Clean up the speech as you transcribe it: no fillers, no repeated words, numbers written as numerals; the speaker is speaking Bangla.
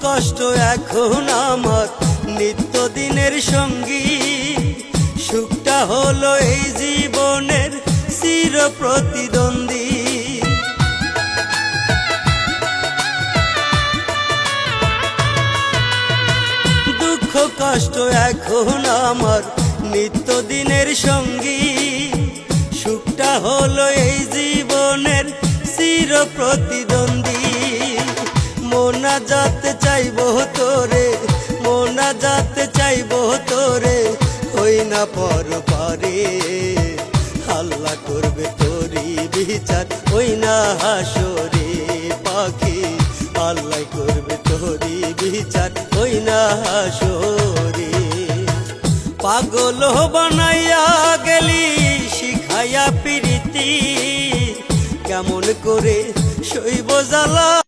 কষ্ট এখন আমার নিত্যদিনের সঙ্গী, সুখটা হলো এই জীবনের চির প্রতিদ্বন্দ্বী। দুঃখ কষ্ট এখন আমার নিত্যদিনের সঙ্গী, সুখটা হলো এই জীবনের চির প্রতিদ্বন্দ্বী। মোনাজাত চাইবো তোরে, মোনাজাত চাইবো তোরে, হই না পর পারে। আল্লাহ করবে তোরি বিচার, হই না হাসরে পাখি। আল্লাহ করবে তোরি বিচার, হই না হাসরে। পাগল বানাইয়া গেলি শিখাইয়া প্রীতি, কেমন করে সইব জ্বালা।